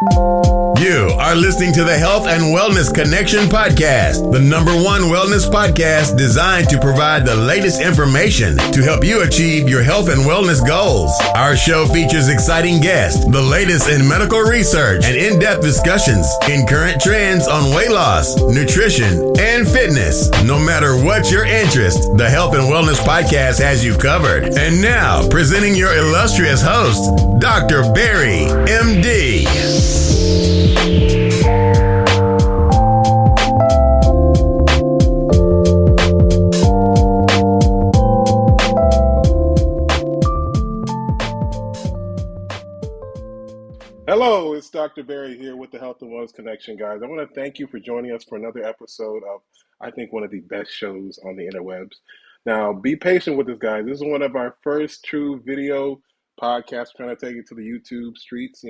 You are listening to the Health and Wellness Connection podcast, the #1 wellness podcast designed to provide the latest information to help you achieve your health and wellness goals. Our show features exciting guests, the latest in medical research, and in-depth discussions in current trends on weight loss, nutrition, and fitness. No matter what your interest, the Health and Wellness podcast has you covered. And now, presenting your illustrious host, Dr. Barry, MD. Hello, it's Dr. Barry here with the Health and Wellness Connection, guys. I want to thank you for joining us for another episode of, I think, one of the best shows on the interwebs. Now, be patient with us, guys. This is one of our first true video podcasts trying to take it to the YouTube streets.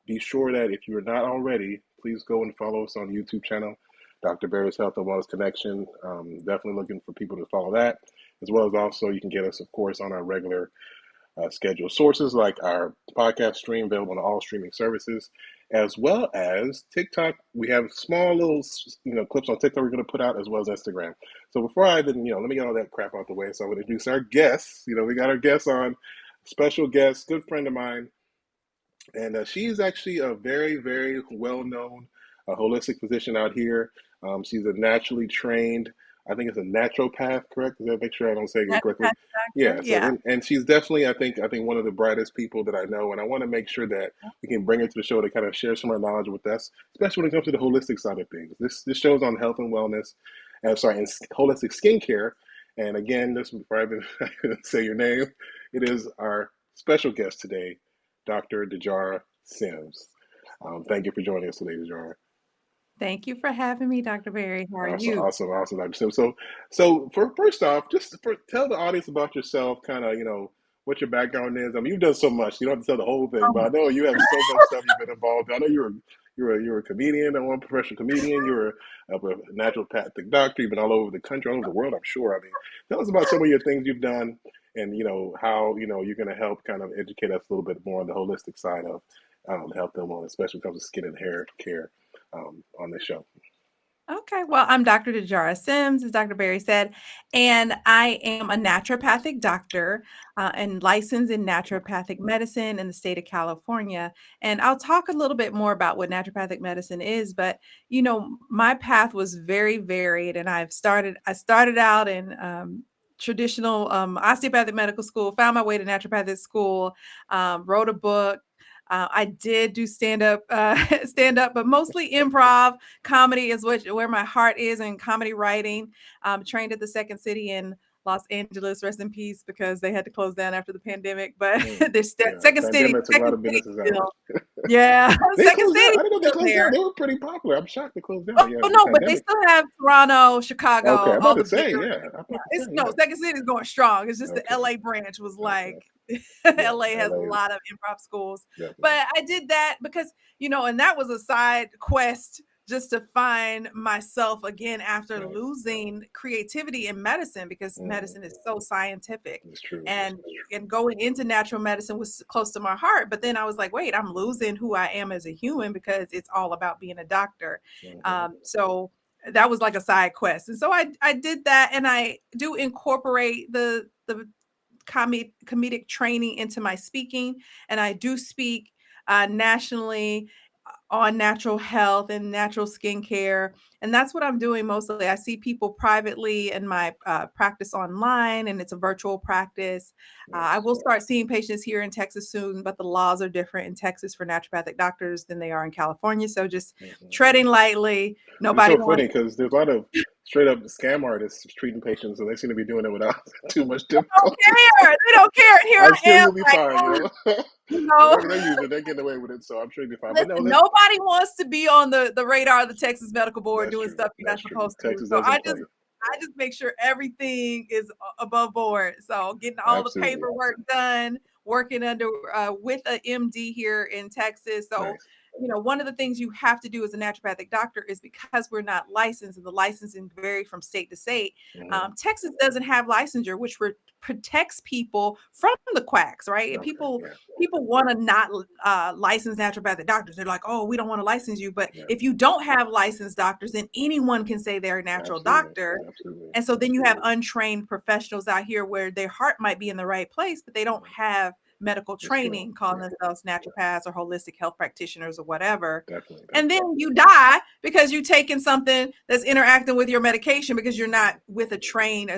Be sure that if you're not already, please go and follow us on the YouTube channel, Dr. Barry's Health and Wellness Connection. Definitely looking for people to follow that, as well as also you can get us, of course, on our regular scheduled sources like our podcast stream available on all streaming services, as well as TikTok. We have small little clips on TikTok we're going to put out, as well as Instagram. So before I even let me get all that crap out the way. So I'm going to introduce our guests. We got our guests on, special guest, good friend of mine, and she's actually a very, very well-known holistic physician out here. She's a naturally trained, I think it's a naturopath, correct? Does that make sure I don't say it correctly? Yeah. So, and she's definitely, I think one of the brightest people that I know, and I want to make sure that we can bring her to the show to kind of share some of her knowledge with us, especially when it comes to the holistic side of things. This show's on health and wellness, and holistic skincare. And again, this before I even say your name, it is our special guest today, Dr. Dejarra Sims. Thank you for joining us today, Dejarra. Thank you for having me, Dr. Barry. How are you? Awesome, Dr. Sims. So first off, tell the audience about yourself, kind of, what your background is. I mean, you've done so much. You don't have to tell the whole thing, but I know you have so much stuff you've been involved in. I know you're a comedian, a one professional comedian. You're a naturopathic doctor. You've been all over the country, all over the world, I'm sure. I mean, tell us about some of your things you've done, and how you're going to help kind of educate us a little bit more on the holistic side of health and wellness, especially when it comes to skin and hair care on this show. Okay, well, I'm Dr. Dejarra Sims, as Dr. Barry said, and I am a naturopathic doctor and licensed in naturopathic medicine in the state of California. And I'll talk a little bit more about what naturopathic medicine is, but my path was very varied, and I started out in traditional osteopathic medical school, found my way to naturopathic school, wrote a book. I did do stand-up, but mostly improv. Comedy is where my heart is, and comedy writing. Trained at the Second City in Los Angeles, rest in peace, because they had to close down after the pandemic. But there's Second City. Took a lot of businesses out. Yeah, Second City. I didn't know they closed down. They were pretty popular. I'm shocked they closed down. Oh no, but they still have Toronto, Chicago. Okay, I'm about to say, Second City is going strong. It's just the LA branch was like. LA has a lot of improv schools. Definitely. But I did that because, and that was a side quest just to find myself again after losing creativity in medicine, because medicine is so scientific. It's true. And going into natural medicine was close to my heart. But then I was like, wait, I'm losing who I am as a human because it's all about being a doctor. So that was like a side quest. And so I did that, and I do incorporate the comedic training into my speaking, and I do speak nationally on natural health and natural skincare, and that's what I'm doing mostly. I see people privately in my practice online, and it's a virtual practice. I will start seeing patients here in Texas soon, but the laws are different in Texas for naturopathic doctors than they are in California, so just treading lightly. Nobody. It's so funny because there's a lot of straight up scam artists treating patients, and they seem to be doing it without too much difficulty. They don't care. And here I am. You'll be fine, Whatever they're using, they're getting away with it, so I'm sure you'll be fine. Listen, but nobody wants to be on the radar of the Texas Medical Board doing stuff you're not supposed to do. So I just make sure everything is above board. So getting all the paperwork done, working under with an MD here in Texas. So one of the things you have to do as a naturopathic doctor is because we're not licensed and the licensing vary from state to state. Mm-hmm. Texas doesn't have licensure, which protects people from the quacks, right? And Okay. people Yeah. people want to not license naturopathic doctors. They're like, oh, we don't want to license you. But Yeah. if you don't have licensed doctors, then anyone can say they're a natural Absolutely. doctor. Absolutely. And so then you have untrained professionals out here where their heart might be in the right place, but they don't have medical That's true. training, calling themselves naturopaths or holistic health practitioners or whatever. Definitely. And then you die because you're taking something that's interacting with your medication because you're not with a trained,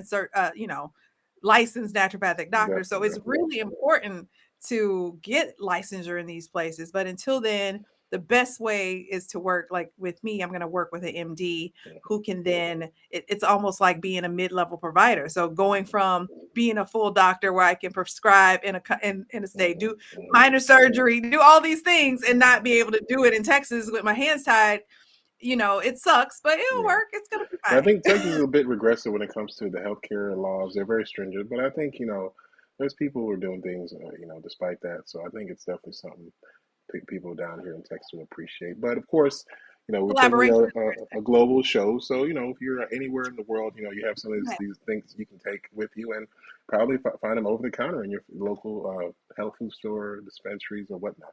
licensed naturopathic doctor. So it's Definitely. really important to get licensure in these places. But until then, the best way is to work like with me. I'm going to work with an MD who can then, it's almost like being a mid-level provider. So going from being a full doctor where I can prescribe in a state, do minor surgery, do all these things and not be able to do it in Texas with my hands tied. It sucks, but it'll Yeah. work. It's going to be I fine. think Texas is a bit regressive when it comes to the healthcare laws. They're very stringent, but I think there's people who are doing things despite that. So I think it's definitely something people down here in Texas will appreciate. But of course, we're certainly Collaboration. a global show. So if you're anywhere in the world, you have some of Right. these things you can take with you and probably find them over the counter in your local health food store, dispensaries, or whatnot.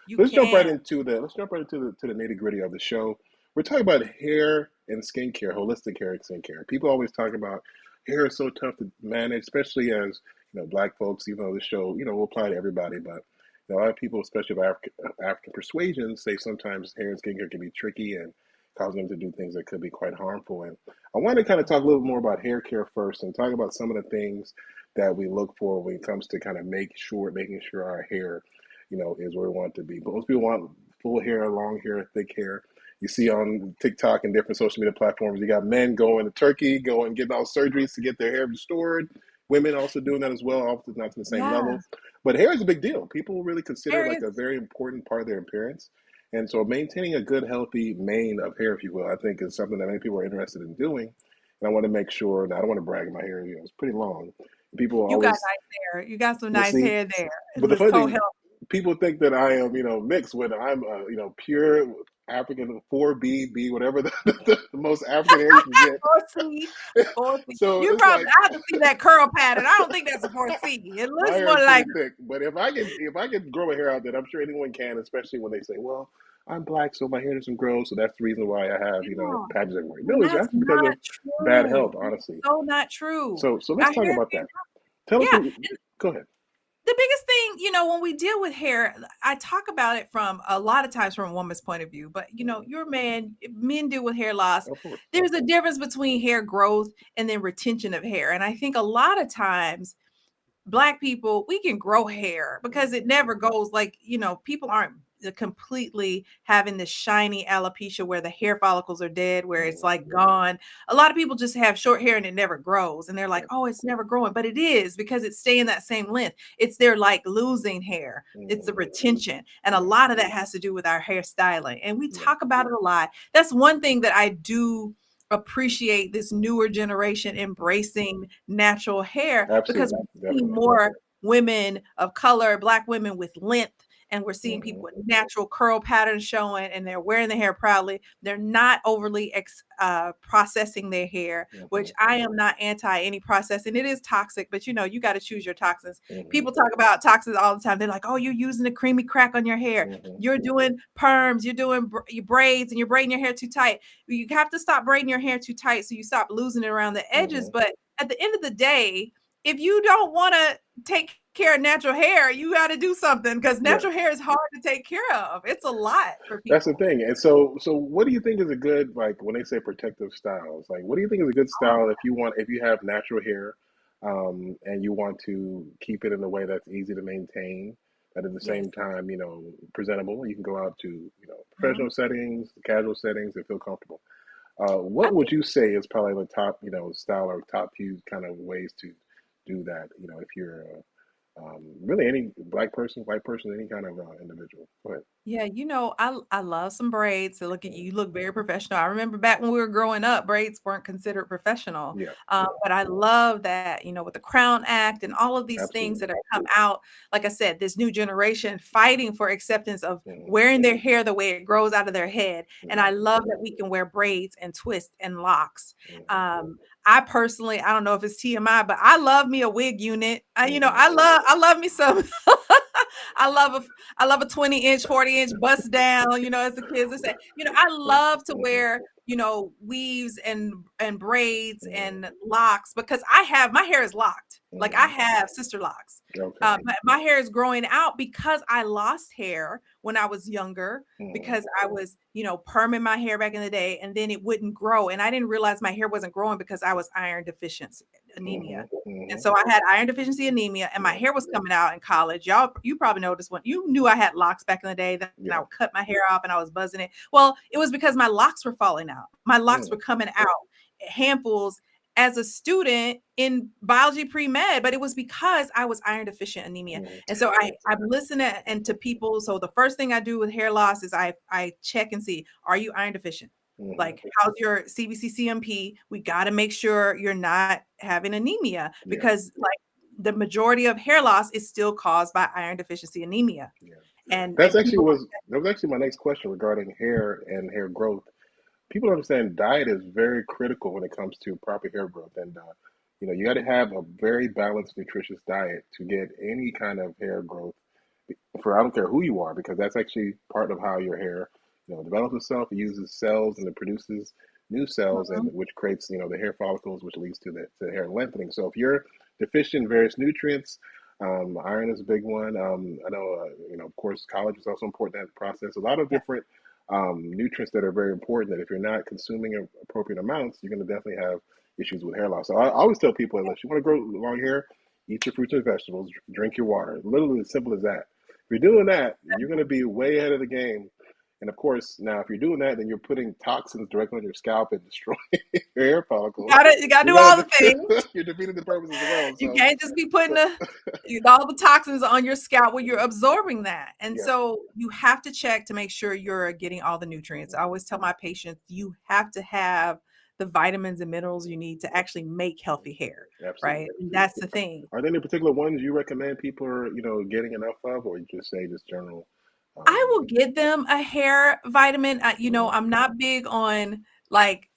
You Let's jump right can. into the nitty gritty of the show. We're talking about hair and skincare, holistic hair and skincare. People always talk about hair is so tough to manage, especially as black folks. Even though this show will apply to everybody, but a lot of people, especially of African persuasion, say sometimes hair and skincare can be tricky and cause them to do things that could be quite harmful. And I want to kind of talk a little more about hair care first and talk about some of the things that we look for when it comes to kind of making sure our hair is where we want it to be. But most people want full hair, long hair, thick hair. You see on TikTok and different social media platforms, you got men going to Turkey, getting all surgeries to get their hair restored. Women also doing that as well, often not to the same level. Yes. But hair is a big deal. People really consider it There like is. a very important part of their appearance. And so maintaining a good, healthy mane of hair, if you will, I think is something that many people are interested in doing. And I want to make sure, and I don't want to brag my hair, it's pretty long. People You got always, nice hair. You got some we'll nice see. hair there. It But the looks funny so thing, healthy. people think that I am, mixed with I'm, pure African 4B, whatever the most African hair you can get. Or C. Or C. So You it's probably like I have to see that curl pattern. I don't think that's a 4C. It my looks hair more is like pretty thick. But if I can grow a hair out, then I'm sure anyone can, especially when they say, well, I'm black, so my hair doesn't grow. So that's the reason why I have, yeah. patches everywhere. And No, it's that's actually because not of bad true. health, honestly. So not true. So let's Our talk hair, about that. Tell us yeah. what. Go ahead. The biggest thing, when we deal with hair, I talk about it from a lot of times from a woman's point of view, but you're a man, men deal with hair loss. Of course. There's a difference between hair growth and then retention of hair. And I think a lot of times Black people, we can grow hair because it never goes like, people aren't completely having this shiny alopecia where the hair follicles are dead, where it's like gone. A lot of people just have short hair and it never grows. And they're like, oh, it's never growing. But it is because it's staying that same length. It's their like losing hair. It's the retention. And a lot of that has to do with our hair styling. And we talk about it a lot. That's one thing that I do appreciate this newer generation embracing natural hair because Absolutely. we're seeing Definitely. more women of color, Black women with length, and we're seeing people Hmm. with natural curl patterns showing, and they're wearing the hair proudly. They're not overly processing their hair, which I am not anti any processing. It is toxic, but you got to choose your toxins. Hmm. People talk about toxins all the time. They're like, oh, you're using a creamy crack on your hair. Hmm. You're doing perms, you're doing your braids, and you're braiding your hair too tight. You have to stop braiding your hair too tight so you stop losing it around the edges. Hmm. But at the end of the day, if you don't want to take care of natural hair, you got to do something because Yeah. natural hair is hard to take care of. It's a lot for That's the people. thing. And so what do you think is a good, like when they say protective styles, like what do you think is a good style if you have natural hair, and you want to keep it in a way that's easy to maintain, but at the Yes. same time, presentable. You can go out to, Mhm. professional settings, casual settings, and feel comfortable. I What would think you say is probably the top, style or top few kind of ways to do that? If you're really any black person, white person, any kind of individual. Go ahead. Yeah, I love some braids. So look at you, you look very professional. I remember back when we were growing up, braids weren't considered professional. Yeah, But I love that, with the Crown Act and all of these things absolutely. that have come out, like I said, this new generation fighting for acceptance of Hmm. wearing their hair the way it grows out of their head. And Yeah. I love that we can wear braids and twists and locks. Hmm. Um, I personally, I don't know if it's TMI, but I love me a wig unit. Hmm. I love me some. I love a I love a 20-inch, 40-inch bust down, as the kids would say. I love to Hmm. wear, weaves and braids Hmm. and locks because my hair is locked. Like I Hmm. have sister locks. Okay. My hair is growing out because I lost hair when I was younger Hmm. because I was, perming my hair back in the day and then it wouldn't grow. And I didn't realize my hair wasn't growing because I was iron deficient Hmm. anemia. And Hmm. so I had iron deficiency anemia and my Yeah. hair was coming out in college. You probably noticed when you knew I had locks back in the day, then I Yeah. would cut my hair off and I was buzzing it. Well, it was because my locks were falling out. My locks Mm. were coming out handfuls as a student in biology pre-med, but it was because I was iron deficient anemia. Hmm. And so I'm listening and to people. So the first thing I do with hair loss is I check and see, are you iron deficient? Hmm. Like, how's your CBC CMP? We got to make sure you're not having anemia Yeah. because, like, the majority of hair loss is still caused by iron deficiency anemia. Yeah. And people, That was actually my next question regarding hair and hair growth. People understand diet is very critical when it comes to proper hair growth, and you got to have a very balanced, nutritious diet to get any kind of hair growth. For I don't care who you are, because that's actually part of how your hair, develops itself. It uses cells and it produces new cells, and Mhm. which creates, the hair follicles, which leads to the hair lengthening. So if you're deficient in various nutrients, iron is a big one. I know, of course, collage is also important in that process. A lot of Yeah. different nutrients that are very important. That if you're not consuming appropriate amounts, you're going to definitely have issues with hair loss. So I always tell people, unless you want to grow long hair, eat your fruits and vegetables, drink your water. Literally as simple as that. If you're doing that, you're going to be way ahead of the game. And of course, now if you're doing that, then you're putting toxins directly on your scalp and destroying your hair follicles. You gotta You do all the gotta, things. you're defeating the purpose as well. You So, can't just be putting so all the toxins on your scalp when you're absorbing that. And yeah. so you have to check to make sure you're getting all the nutrients. I Mhm. always tell my patients, you have to have the vitamins and minerals you need to actually make healthy hair, right? Absolutely. And that's the thing. Are there any particular ones you recommend people are, getting enough of, or you just say just general? I Um, will get them a hair vitamin. mhm. I'm not big on, like,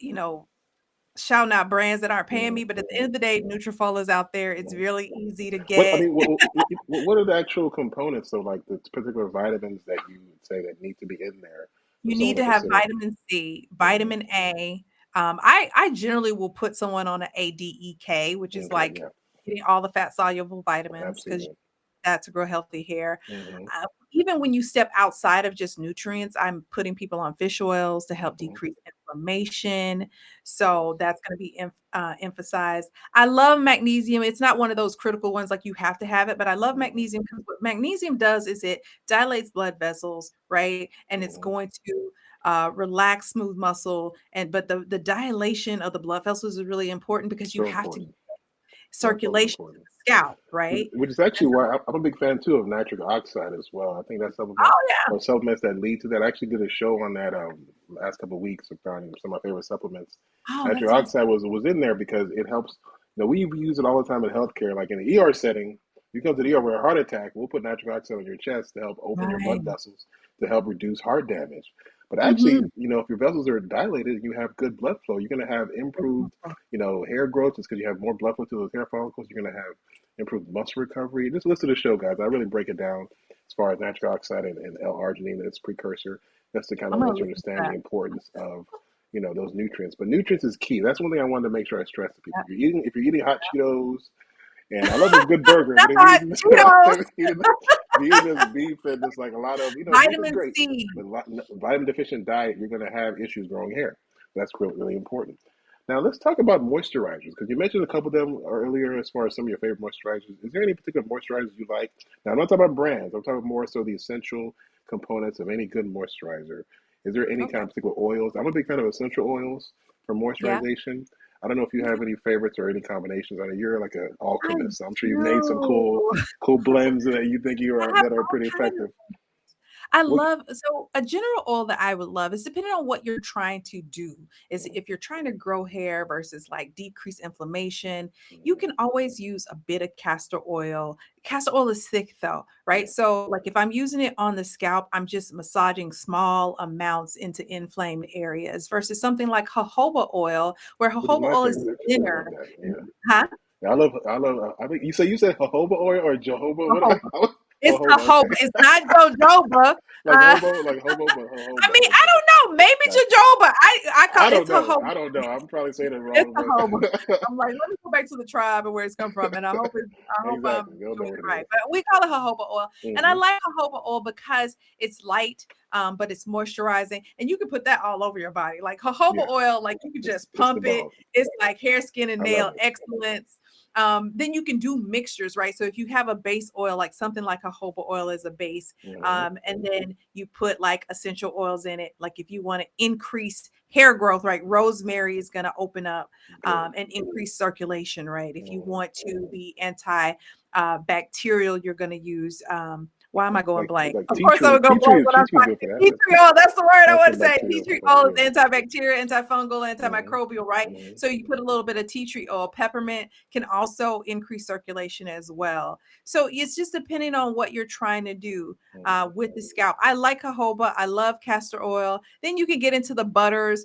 shouting out brands that aren't paying Mhm. me, but at the end of the day, Nutrafol is out there. It's Mhm. really easy to What I get. mean, what are the actual components of like the particular vitamins that you would say that need to be in there for You someone need to to have consider? vitamin C, Hmm. vitamin A. I generally will put someone on an ADEK, which is Okay, like yeah, getting all the fat soluble vitamins because absolutely. that to grow healthy hair. Hmm. Even when you step outside of just nutrients, I'm putting people on fish oils to help Hmm. decrease inflammation. Hmm. So that's going to be emphasized. I love magnesium. It's not one of those critical ones like you have to have it, but I love Hmm. magnesium because what magnesium does is it dilates blood vessels, right? And it's Hmm. going to relax smooth muscle. And but the dilation of the blood vessels is really important because you So have to important. Absolutely circulation to important. the scalp, right? Which is actually why I'm a big fan too of nitric oxide as well. I think that supplement Oh yeah. or supplements that lead to that. I actually did a show on that last couple of weeks regarding some of my favorite supplements. Oh, Nitric that's awesome. oxide was in there because it helps. We use it all the time in healthcare, like in the ER setting. You come to the ER with a heart attack, we'll put nitric oxide on your chest to help open your blood Right. vessels to help reduce heart damage. But actually, Mhm. if your vessels are dilated and you have good blood flow, you're going to have improved, hair growth. It's because you have more blood flow to those hair follicles. You're going to have improved muscle recovery. Just listen to the show, guys. I really break it down as far as nitric oxide and L-arginine, its precursor, just to kind I'm of gonna let you listen to understand the that. importance of those nutrients. But nutrients is key. That's one thing I wanted to make sure I stress to people. Yeah. If you're eating hot Cheetos, and I love a good burger, but That's if you're hot eating Cheetos. if you're eating this beef and just like a lot of beef is Vitamin great, C. but vitamin deficient diet, you're going to have issues growing hair. That's really, really important. Now let's talk about moisturizers because you mentioned a couple of them earlier as far as some of your favorite moisturizers. Is there any particular moisturizers you like? Now I'm not talking about brands. I'm talking more so the essential components of any good moisturizer. Is there any kind Okay. of particular oils? I'm a big fan of essential oils for Yeah. moisturization. I don't know if you Okay. have any favorites or any combinations. I know you're like an I alchemist, so I'm sure you've made some do. cool blends that you think you are I have that are all pretty kinds of effective. I What? love so a general oil that I would love is depending on what you're trying to do. Is Mm, if you're trying to grow hair versus like decrease inflammation, you mm, can always use a bit of castor oil. Castor oil is thick though, right? yeah, So like if I'm using it on the scalp, I'm just massaging small amounts into inflamed areas versus something like jojoba oil, where which is jojoba my oil is favorite actually. I love thinner. that. Yeah, Huh? yeah, I love. I love. I think you said jojoba oil or jojoba. What? Jojoba. It's Jojoba. jojoba. Okay, It's not jojoba. Uh, like hobo, but I jojoba. mean, I Okay, don't know. Maybe gotcha. jojoba. I call I don't it's know. jojoba. I don't know. I'm probably saying it It's wrong, jojoba. but I'm like, let me go back to the tribe and where it's come from, and I hope I'm exactly, they don't know doing what it it right. is. But we call it jojoba oil, and I Mm-hmm. like jojoba oil because it's light, but it's moisturizing, and you can put that all over your body. Like jojoba Yeah, oil, like you can just it's the pump it. bomb. It's like hair, skin, and I love nail it. excellence. Then you can do mixtures, right? So if you have a base oil, like something like jojoba oil is a base, Mm-hmm. and then you put like essential oils in it. Like if you want to increase hair growth, right? Rosemary is going to open up Good. and increase circulation, right? If you Mm. want to be anti bacterial, you're going to use. Why am I going blank? Like Of tea course, I tree. would go blank when Tea I'm tree is good for talking that. tea That's tree oil. That's the word I want to say. Tea antibacterial. tree But oil is yeah. antibacterial, antifungal, Mm-hmm. antimicrobial, right? Mm-hmm. So you put a little bit of tea tree oil. Peppermint can also increase circulation as well. So it's just depending on what you're trying to do Mm-hmm. with the scalp. I like jojoba. I love castor oil. Then you can get into the butters.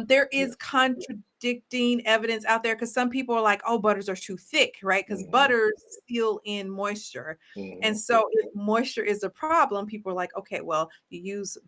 There Yeah. is contradicting evidence out there because some people are like, oh, butters are too thick, right? Because Mm-hmm. butters seal in moisture. Mm-hmm. And so if moisture is a problem, people are like, okay, well,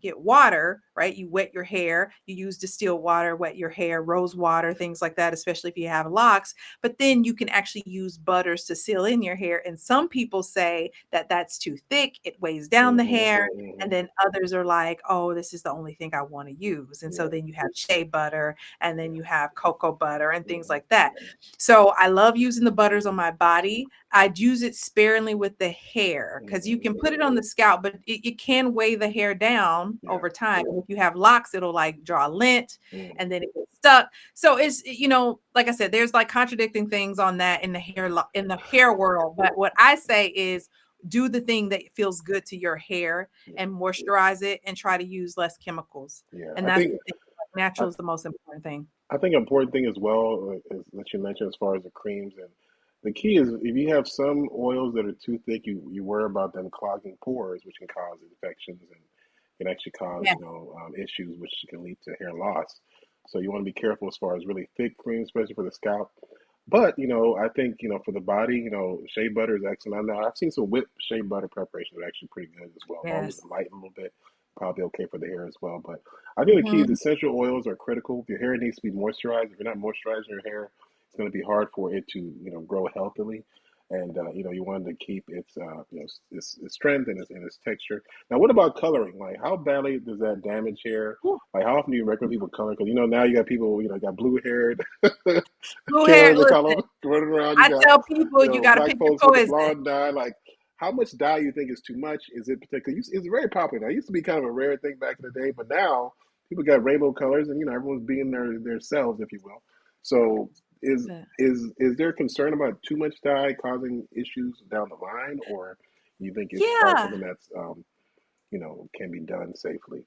get water, right? You wet your hair, you use distilled water, wet your hair, rose water, things like that, especially if you have locks. But then you can actually use butters to seal in your hair. And some people say that that's too thick, it weighs down the Mm-hmm. hair. Mm-hmm. And then others are like, oh, this is the only thing I want to use. And so Yeah. then you have shea butter and then Yeah. you have cocoa butter and things Mm-hmm. like that. So I love using the butters on my body. I'd use it sparingly with the hair because you Mm-hmm. can put it on the scalp, but it can weigh the hair down Yeah. over time. If you have locks, it'll like draw lint Mm. and then it gets stuck. So it's, like I said, there's like contradicting things on that in the in the hair world. But what I say is do the thing that feels good to your hair Yeah. and moisturize it and try to use less chemicals. Yeah. And that's the thing. I, Natural is the most important thing. I think an important thing as well is that you mentioned as far as the creams and the key is if you have some oils that are too thick, you worry about them clogging pores, which can cause infections and can actually cause Yeah. issues which can lead to hair loss. So you want to be careful as far as really thick creams, especially for the scalp. But I think for the body, shea butter is excellent. Now I've seen some whipped shea butter preparations that are actually pretty good as well, as long as Yes. it's light a little bit, probably okay for the hair as well. But I think the key is Mhm. essential oils are critical. Your hair needs to be moisturized. If you're not moisturizing your hair, it's going to be hard for it to grow healthily. And you want to keep its its strength and its texture. Now, what about coloring? Like, how badly does that damage hair? Like, how often do you recommend people color? Because now you got people got blue haired Blue hair, Karen listen, McCullum running around. You I got tell people you got to black pick your folks with the poison. blonde dye. Like, how much dye you think is too much? Is it particular? It's very popular now. It used to be kind of a rare thing back in the day, but now people got rainbow colors, and everyone's being their selves, if you will. So is Yeah. is there concern about too much dye causing issues down the line, or you think it's probably Yeah. something that's can be done safely?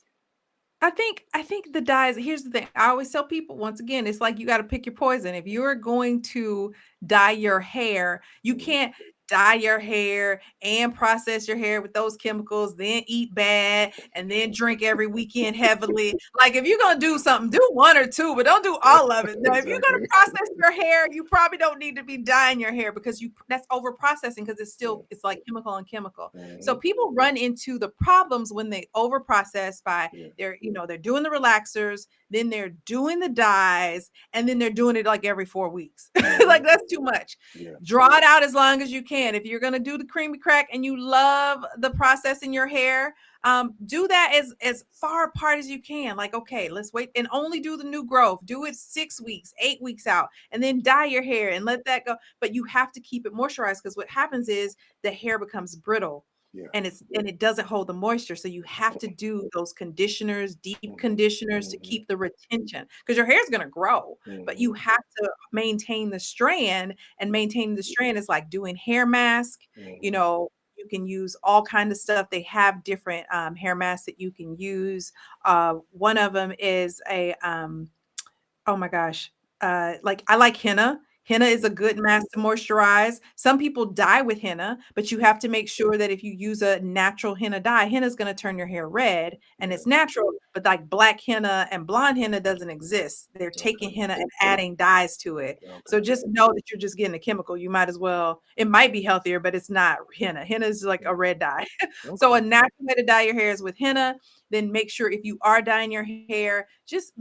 I think the dyes, here's the thing. I always tell people once again, it's like you got to pick your poison. If you're going to dye your hair, you Mm-hmm. can't dye your hair and process your hair with those chemicals, then eat bad and then drink every weekend heavily. Like if you're going to do something, do one or two, but don't do all of it. Now, if you're going to Exactly. process your hair, you probably don't need to be dyeing your hair because that's over processing because Yeah. it's like chemical and chemical. So Mm-hmm. people run into the problems when they over process by Yeah. they're doing the relaxers, then they're doing the dyes, and then they're doing it like every 4 weeks. Mm-hmm. Like that's too much. Yeah. Draw it out as long as you can. If you're gonna do the creamy crack and you love the process in your hair, do that as far apart as you can. Like, okay, let's wait and only do the new growth. Do it 6 weeks, 8 weeks out, and then dye your hair and let that go. But you have to keep it moisturized because what happens is the hair becomes brittle Yeah. and it doesn't hold the moisture. So you have to do those conditioners, deep Mm-hmm. conditioners to Mm-hmm. keep the retention because your hair is going to grow, but Mm-hmm. you have to maintain the strand and Yeah. maintaining the strand is like doing hair mask, you Mm-hmm. know, You can use all kinds of stuff. They have different hair masks that you can use. One of them is a oh my gosh. Like I like henna. Henna is a good mask to moisturize. Some people dye with henna, but you have to make sure that if you use a natural henna dye, henna is going to turn your hair red and Yeah. it's natural, but like black henna and blonde henna doesn't exist. They're taking Okay. henna and adding dyes to it. So Okay. just know that you're just getting a chemical. You might as well, it might be healthier, but it's not henna. Henna is like a red dye. So Okay. a natural way to dye your hair is with henna. Then make sure if you are dyeing your hair, just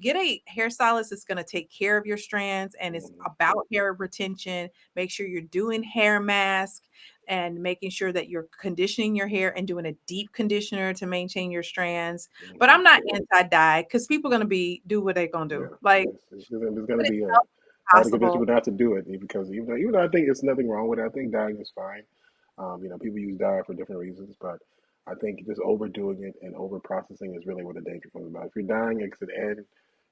get a hairstylist that's going to take care of your strands and it's Mm-hmm. about hair retention. Make sure you're doing hair mask and making sure that you're conditioning your hair and doing a deep conditioner to maintain your strands. But Mm-hmm. I'm not anti-dye because people are going to do what they're going to do. Yeah. Like, There's going to but it's be hard to convince possible. people not to do it because even though I think there's nothing wrong with it, I think dyeing is fine. People use dye for different reasons, but I think just overdoing it and over processing is really where the danger comes about. If you're dyeing it and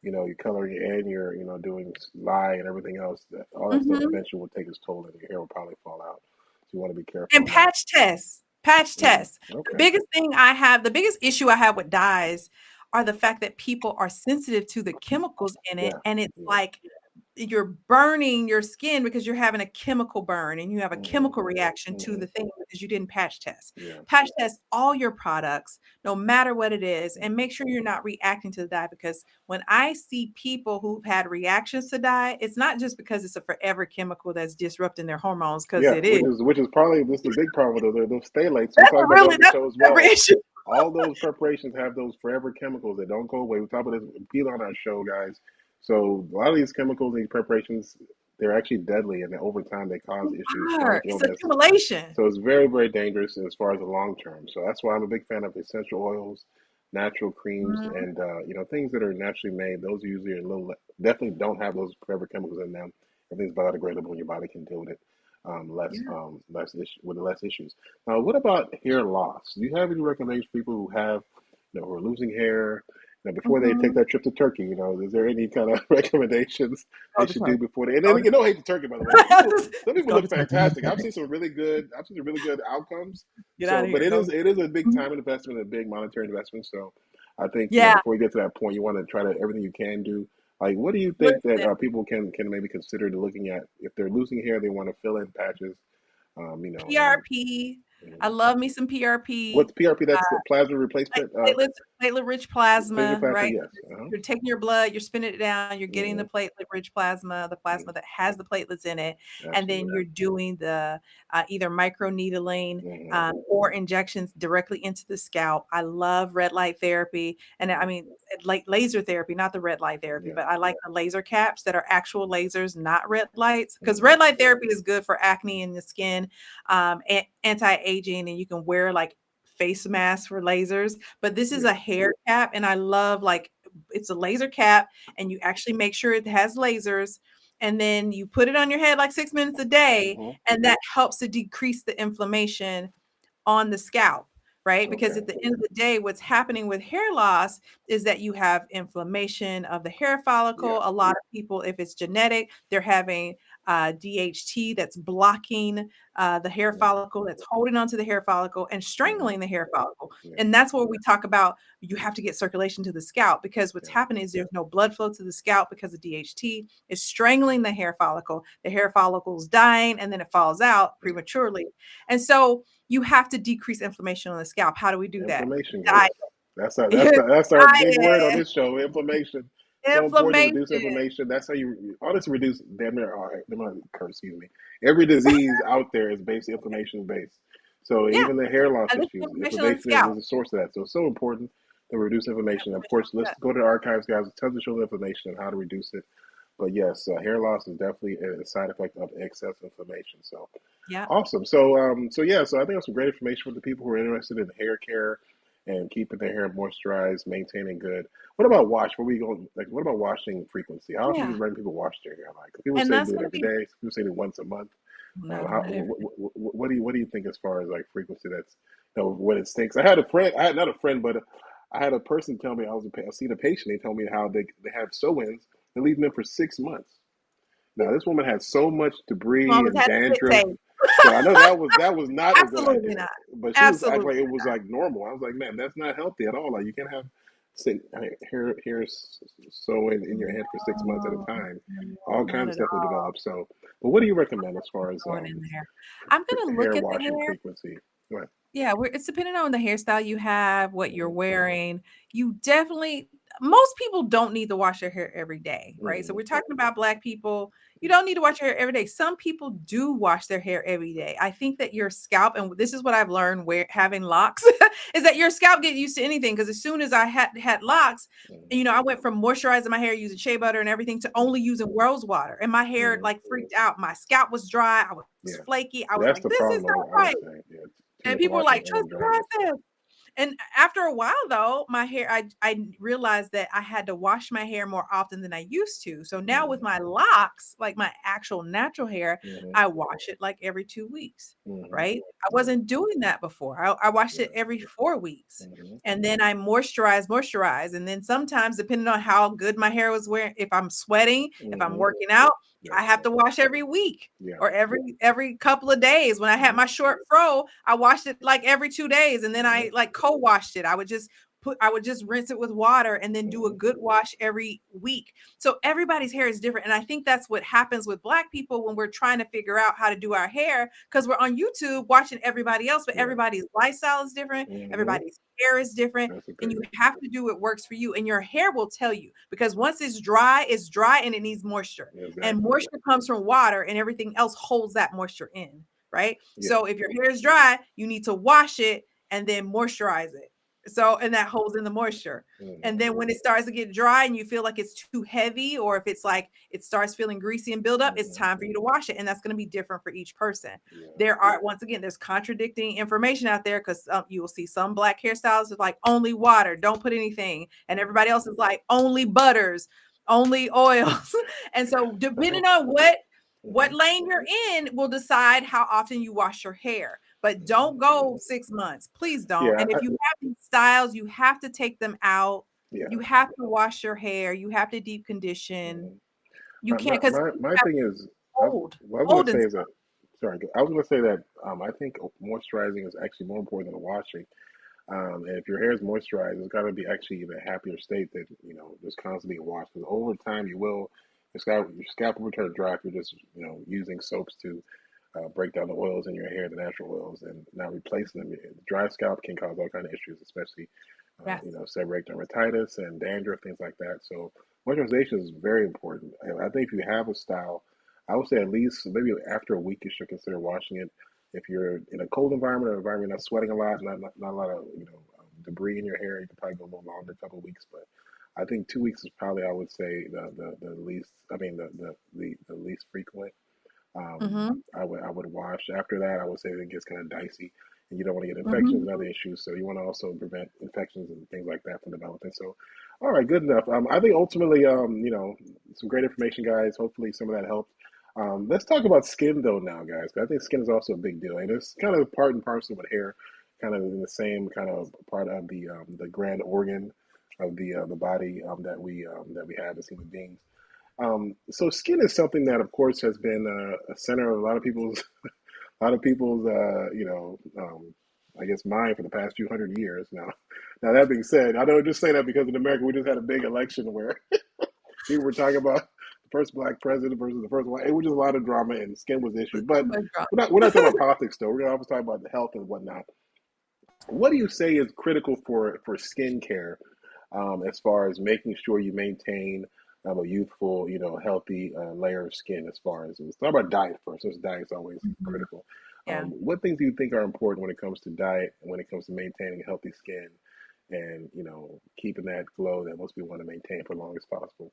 you're coloring it and you're doing lye and everything else, all that stuff Mhm. eventually will take its toll and your hair will probably fall out. So you want to be careful And on that. patch tests, patch tests. Okay. The biggest issue I have with dyes are the fact that people are sensitive to the chemicals in it, Yeah. and it's Yeah. like you're burning your skin because you're having a chemical burn and you have a Hmm. chemical reaction to Hmm. the thing because you didn't patch test. Yeah. Patch test all your products, no matter what it is, and Hmm. make sure you're not reacting to the dye because when I see people who've had reactions to dye, it's not just because it's a forever chemical that's disrupting their hormones, because Yeah, it is. which is probably this is the big problem with those phthalates. We talked about that on the That's show as a forever well. issue. All those preparations have those forever chemicals that don't go away. We talked about this repeat on our show, guys. So a lot of these chemicals, these preparations, they're actually deadly, and over time they cause issues, chronic It's illness. accumulation. So it's very, very dangerous as far as the long term. So that's why I'm a big fan of essential oils, natural creams, Mhm. and things that are naturally made. Those usually are a little definitely don't have those forever chemicals in them. Everything's biodegradable, and your body can deal with it Yeah. with less issues. Now, what about hair loss? Do you have any recommendations for people who have, who are losing hair? Before they take Mhm. that trip to Turkey, is there any kind of recommendations they Go to should do Turkey. before they? And Go then to you don't hate the turkey, by the way. Some Just people go look to Turkey. fantastic. I've seen some really good outcomes. Get out So, of but here. Go. it is a big Mhm. time investment, a big monetary investment. So, I think Yeah. before you get to that point, you want to try to everything you can do. Like, what do you think that Listen, people can maybe consider looking at if they're losing hair, they want to fill in patches, and PRP. I mm, love me some PRP. what's PRP? That's the plasma replacement, Platelet-rich platelet plasma, plasma. right? Yes. You're taking your blood, you're spinning it down, you're getting the Hmm. platelet-rich plasma, the Hmm. plasma that has the platelets in it, and then Absolutely. you're doing the either microneedling Hmm. or injections directly into the scalp. I love red light therapy, and I Hmm. mean like laser therapy, not the red light therapy, Yeah. but I like the laser caps that are actual lasers, not red lights, because Hmm. red light therapy is good for acne in the skin, anti-aging, and you can wear like face masks for lasers, but this is a Yeah. hair cap, and I love like it's a laser cap, and you actually make sure it has lasers, and then you put it on your head like 6 minutes a day, Hmm. and that helps to decrease the inflammation on the scalp, right? Because Okay. at the end of the day, what's happening with hair loss is that you have inflammation of the hair follicle. Yeah. A lot of people, if it's genetic, they're having DHT that's blocking the hair Hmm. follicle, that's holding onto the hair follicle and Hmm. strangling the hair follicle. Yeah. And that's where we talk about you have to get circulation to the scalp because what's Okay. happening is there's no blood flow to the scalp because of DHT is strangling the hair follicle. The hair follicle is dying and then it falls out Yeah. prematurely. And so you have to decrease inflammation on the scalp. How do we do that? Inflammation, Diet. guys. That's our big word on Diet. this show. Inflammation. So important to Inflammation. reduce inflammation. That's how you honestly reduce damn near. Excuse me. Every disease out there is based inflammation based. So Yeah. even the hair loss I think issues, inflammation on the inflammation scalp. is a source of that. So it's so important to reduce inflammation. Of Inflammation on course, the let's gut. go to the archives, guys. Tons of show information on how to reduce it. But yes, hair loss is definitely a side effect of excess inflammation. So Yeah. awesome. So I think that's some great information for the people who are interested in hair care and keeping their hair moisturized, maintaining good. What about wash? Where we go? Like, what about washing frequency? How often do Yeah. you recommend people wash their hair? Like, people And say that's do it going to every be day. People say do it once a month. no, not every What do you think as far as like frequency? That's what it stinks. I had a friend. I had not a friend, but I had a person tell me I seen a patient. They told me how they have sew-ins. They leave them in for 6 months. Now this woman had so much debris mama's and had to dandruff tape. So I know that was not a good Absolutely idea. not. But she was acting Absolutely. like it was like normal. I was like, man, that's not healthy at all. Like you can't have sit hair sewing in your head for 6 months at a No, time. no, All not kinds of at stuff will all. develop. So, but what do you recommend as far as Going in there. I'm gonna look hair at the washing hair. frequency? Go ahead. Yeah, it's depending on the hairstyle you have, what you're Mm-hmm. wearing. You definitely most people don't need to wash their hair every day, right? So Mm-hmm. we're talking about black people. You don't need to wash your hair every day. Some people do wash their hair every day. I think that your scalp, and this is what I've learned where having locks, is that your scalp get used to anything. Because as soon as I had locks, Mm-hmm. I went from moisturizing my hair using shea butter and everything to only using rose water, and my hair Mm-hmm. like freaked out. My scalp was dry. I was Yeah, flaky. I was that's like, the "This is problem. not I would right." say, yeah, too And much people were washing like, and "Trust the dryness. process." And after a while though, my hair, I realized that I had to wash my hair more often than I used to. So now with Mm-hmm. my locks, like my actual natural hair, Mm-hmm. I wash it like every 2 weeks, Mm-hmm. right? I Yeah, wasn't doing that before. I washed yeah. it every 4 weeks. Mm-hmm. And then I moisturize. And then sometimes, depending on how good my hair was wearing, if I'm sweating, if I'm Mm-hmm. working out, Yeah, I have to wash every week yeah. or every couple of days. When I had Mm-hmm. my short fro, I washed it like every 2 days, and then Mm-hmm. I like co-washed it. I would just rinse it with water and then do a Mm-hmm. good wash every week. So everybody's hair is different. And I think that's what happens with black people when we're trying to figure out how to do our hair, because we're on YouTube watching everybody else, but Yeah. everybody's lifestyle is different, Mm-hmm. everybody's hair is different, That's a and great. you have to do what works for you. And your hair will tell you, because once it's dry and it needs moisture. And Exactly. moisture comes from water, and everything else holds that moisture in, right? Yeah. So if your hair is dry, you need to wash it and then moisturize it. So, and that holds in the moisture. Mm-hmm. And then when it starts to get dry and you feel like it's too heavy, or if it's like it starts feeling greasy and build up, it's Mm-hmm. time for you to wash it. And that's going to be different for each person. Yeah. Once again, there's contradicting information out there, because you will see some black hairstylists is like only water, don't put anything. And everybody else is like only butters, only oils. And so depending on what Mm-hmm. lane you're in will decide how often you wash your hair. But Mm-hmm. don't go 6 months. Please don't. Yeah. And if you have these styles, you have to take them out. Yeah. You have to wash your hair. You have to deep condition. Mm-hmm. You can't, because My thing is, old, what I was going old to and say is stuff. that, sorry, I was going to say that I think moisturizing is actually more important than washing. And if your hair is moisturized, it's got to be actually in a happier state that just constantly wash. Because over time, your scalp will turn dry if you're just using soaps to break down the oils in your hair, the natural oils, and now replacing them. Dry scalp can cause all kind of issues, especially Yes. seborrheic dermatitis and dandruff, things like that. So moisturization is very important. And I think if you have a style, I would say at least maybe after a week you should consider washing it. If you're in a cold environment or an environment that's sweating a lot, not a lot of debris in your hair, you can probably go a little longer, a couple of weeks. But I think 2 weeks is probably, I would say, the least. I mean the least frequent. Mm-hmm. I would wash. After that, I would say it gets kind of dicey, and you don't want to get infections Mm-hmm. and other issues. So you want to also prevent infections and things like that from developing. So, all right, good enough. I think ultimately, some great information, guys. Hopefully, some of that helped. Let's talk about skin though now, guys. 'Cause I think skin is also a big deal, and it's kind of part and parcel with hair, kind of in the same kind of part of the grand organ of the body that we have as human beings. So skin is something that, of course, has been a center of a lot of people's, I guess mine for the past few hundred years now. Now that being said, I don't just say that because in America we just had a big election where people were talking about the first black president versus the first white. It was just a lot of drama and skin was the issue. Too But much we're not talking drama. about politics though. We're gonna always talk about the health and whatnot. What do you say is critical for skincare, as far as making sure you maintain a youthful, healthy layer of skin? As far as let's talk about diet first, since diet's always Mhm. critical. Yeah. What things do you think are important when it comes to diet and when it comes to maintaining healthy skin and keeping that glow that most people want to maintain for as long as possible?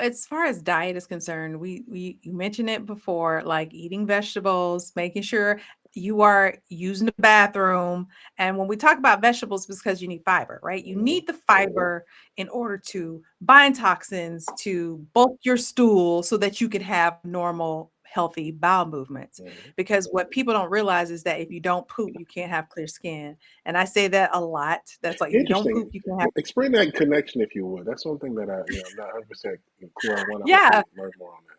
As far as diet is concerned, we you mentioned it before, like eating vegetables, making sure you are using the bathroom. And when we talk about vegetables, it's because you need fiber, right? You Hmm. need the fiber in order to bind toxins, to bulk your stool so that you can have normal, healthy bowel movements. Hmm. Because what people don't realize is that if you don't poop, you can't have clear skin. And I say that a lot. That's like if you don't Interesting. poop, you can't have. Explain that connection, if you would. That's one thing that I'm not 100% clear on. I want to Yeah. hopefully learn more on that.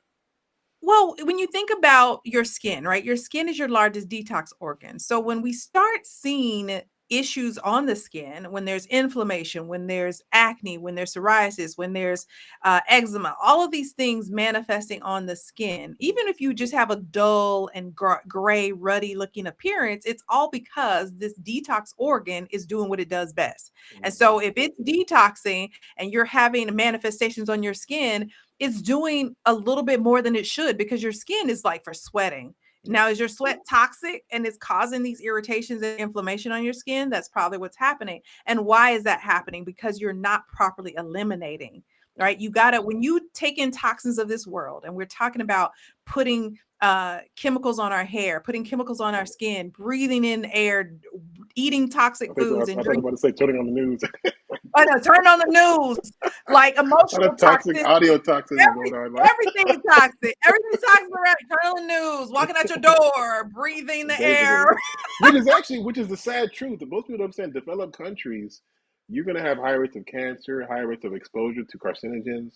Well, when you think about your skin, right? Your skin is your largest detox organ. So when we start seeing issues on the skin, when there's inflammation, when there's acne, when there's psoriasis, when there's eczema, all of these things manifesting on the skin, even if you just have a dull and gray, ruddy looking appearance, it's all because this detox organ is doing what it does best. And Mm-hmm. so if it's detoxing and you're having manifestations on your skin, it's doing a little bit more than it should because your skin is like for sweating. Yeah. Now, is your sweat toxic and it's causing these irritations and inflammation on your skin? That's probably what's happening. And why is that happening? Because you're not properly eliminating, right? You got to, when you take in toxins of this world, and we're talking about putting chemicals on our hair, putting chemicals on our skin, breathing in air, eating toxic foods, I and thought I was drinking. about to say turning on the news. Oh no, turn on the news, like A lot emotional of toxic toxicity. audio toxicity Every going on. Like, everything is toxic. Everything's toxic around you. Turn on the news, walking out your door, breathing the air. basically, which is the sad truth. Most people don't understand. Developed countries, you're going to have high rates of cancer, high rates of exposure to carcinogens.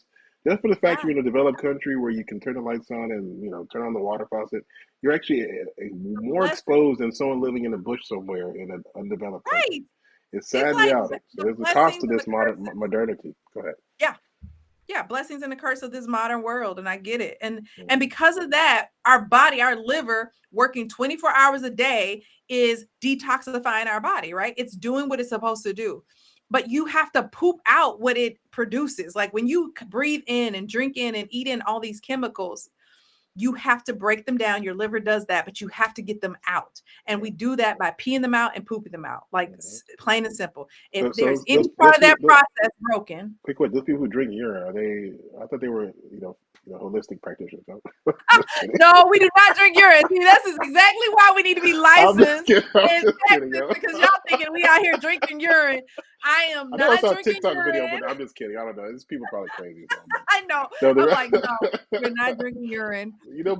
Just for the fact Yeah, you're in a developed country where you can turn the lights on and turn on the water faucet, you're actually more blessing, exposed than someone living in the bush somewhere in an undeveloped country. right? It's It's sad like reality. So the there's a cost blessings to and the this curses. modernity. Go ahead. Yeah, yeah, blessings and the curse of this modern world, and I get it. And Mm-hmm. because of that, our body, our liver, working 24 hours a day is detoxifying our body, right? It's doing what it's supposed to do. But you have to poop out what it produces. Like when you breathe in and drink in and eat in all these chemicals, you have to break them down. Your liver does that, but you have to get them out. And Yeah. we do that by peeing them out and pooping them out, like Mm-hmm. plain and simple. If So there's any part of that process broken, quick question. Those people who drink urine, are they? I thought they were, holistic practitioners. I'm just kidding. no, we do not drink urine. See, this is exactly why we need to be I'm just licensed kidding. I'm in just kidding, Texas yo. because y'all thinking we out here drinking urine. I am I know I not saw a drinking TikTok video, urine. but I'm just kidding. I don't know. These people are probably crazy, though. But I know. no, I'm like, no, the we're not drinking urine. I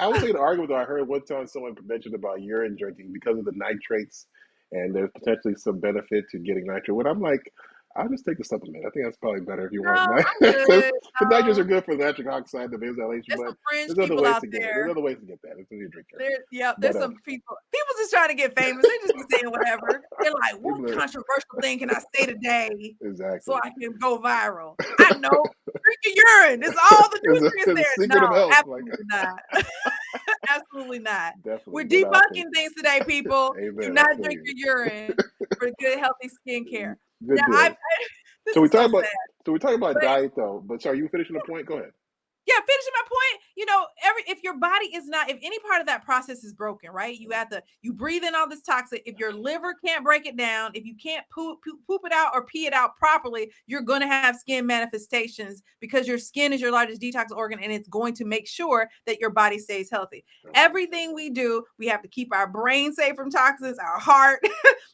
was saying an argument that I heard one time someone mentioned about urine drinking because of the nitrates, and there's potentially some benefit to getting nitrate. When I'm like, I'll just take the supplement. I think that's probably better if you No, want I'm because good. nitrates are No, good for the nitric oxide, the vasodilation, there's but some fringe there's other people ways out to get it. There's there. other ways to get that. It's when you drink urine. Yep, But there's some people just trying to get famous. They just be saying whatever. They're like, what people are controversial thing can I say today so exactly. I can go viral? I know. Drink your urine. It's all the nutrients It's a there. secret of No, health. Like absolutely not. Absolutely not. definitely, We're but I think debunking things today, people. Do amen. I not feel drink you. your urine for good, healthy skincare. Now, Good deal. this So we is talk so about sad. But diet though. But sorry, you finishing the point? Go ahead. yeah, finishing my point, if your body is not, if any part of that process is broken, right? You breathe in all this toxic. If your liver can't break it down, if you can't poop it out or pee it out properly, you're going to have skin manifestations because your skin is your largest detox organ and it's going to make sure that your body stays healthy. Okay. Everything we do, we have to keep our brain safe from toxins, our heart,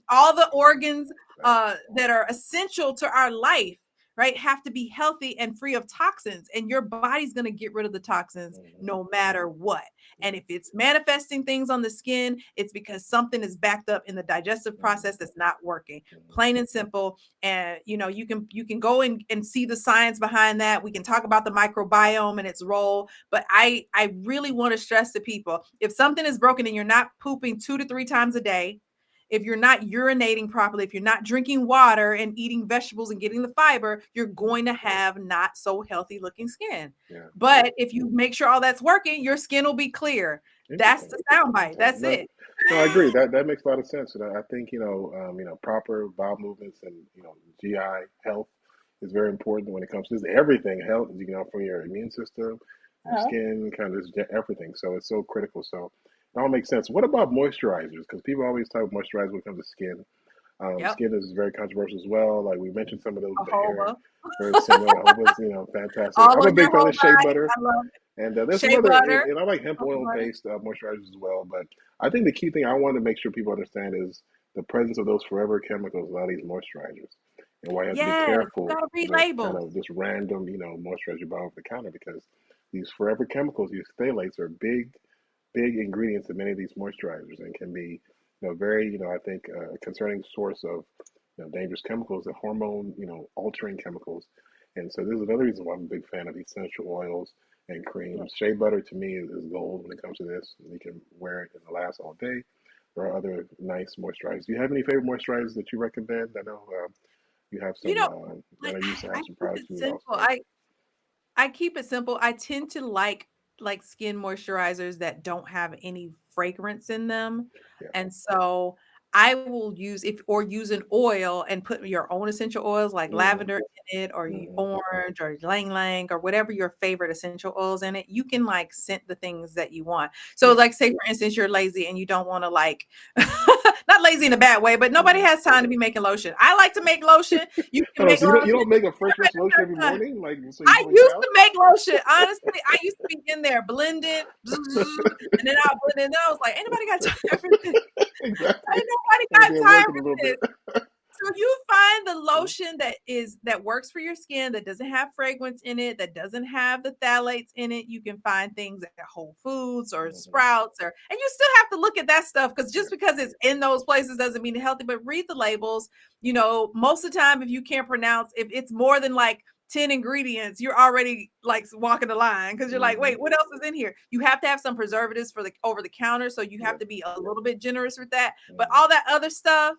all the organs Right. that are essential to our life, right, have to be healthy and free of toxins. And your body's going to get rid of the toxins Mm-hmm. no matter what. Yeah. And if it's manifesting things on the skin, it's because something is backed up in the digestive process that's not working. Mm-hmm. Plain and simple. And you can go and see the science behind that. We can talk about the microbiome and its role. But I really want to stress to people, if something is broken and you're not pooping 2 to 3 times a day, if you're not urinating properly, if you're not drinking water and eating vegetables and getting the fiber, you're going to have not so healthy looking skin. Yeah. But if you make sure all that's working, your skin will be clear. That's Interesting. the soundbite. Yeah. That's No, it. no, I agree. That makes a lot of sense, and I think proper bowel movements and GI health is very important when it comes to everything. Health, from your immune system, your Uh-huh. skin, kind of just everything. So it's so critical. So it all makes sense. What about moisturizers? Because people always talk about moisturizer when it comes to skin. Yep. Skin is very controversial as well. Like we mentioned, some of those with the hair, Jojoba. very similar. Jojoba's, fantastic. All I'm a on your big fan whole of shea body. butter. I love it. And there's some Shea other, butter. and I like hemp Cocoa oil butter. based moisturizers as well. But I think the key thing I want to make sure people understand is the presence of those forever chemicals in a lot of these moisturizers, and why you have to be Yes. You careful got to read with kind labels. of just random, moisturizer you buy off the counter because these forever chemicals, these phthalates, are big ingredients in many of these moisturizers and can be, very, I think, concerning source of, dangerous chemicals and hormone, altering chemicals. And so this is another reason why I'm a big fan of essential oils and Yeah. creams. Shea butter to me is gold when it comes to this. You can wear it and it lasts all day. There are other nice moisturizers. Do you have any favorite moisturizers that you recommend? I know you have You some. know, I like know you used to I have some keep products it you would simple. also like. I keep it simple. I tend to like skin moisturizers that don't have any fragrance in them. Yeah. And so I will use if or use an oil and put your own essential oils like Mm-hmm. lavender in it or Mm-hmm. orange or ylang ylang or whatever your favorite essential oils in it. You can like scent the things that you want. So Yeah. like say for instance you're lazy and you don't want to like not lazy in a bad way, but nobody Mm-hmm. has time to be making lotion. I like to make lotion. You can Hold on. make So lotion. you don't make a fresh Everybody lotion every does time. morning, like so you I can rinse it used out. to make lotion. Honestly, I used to be in there blending, and then I'll blend it. And I was like, ain't nobody got time for this. Exactly. Ain't nobody Out got there time working a for little this. bit. So you find the lotion that works for your skin, that doesn't have fragrance in it, that doesn't have the phthalates in it. You can find things at Whole Foods or Mm-hmm. Sprouts, and you still have to look at that stuff because Yeah. just because it's in those places doesn't mean it's healthy. But read the labels. You know, most of the time, if you can't pronounce, if it's more than like 10 ingredients, you're already like walking the line because you're like, Mm-hmm. wait, what else is in here? You have to have some preservatives for the over the counter, so you Yeah. have to be a little bit generous with that. But Mm-hmm. all that other stuff,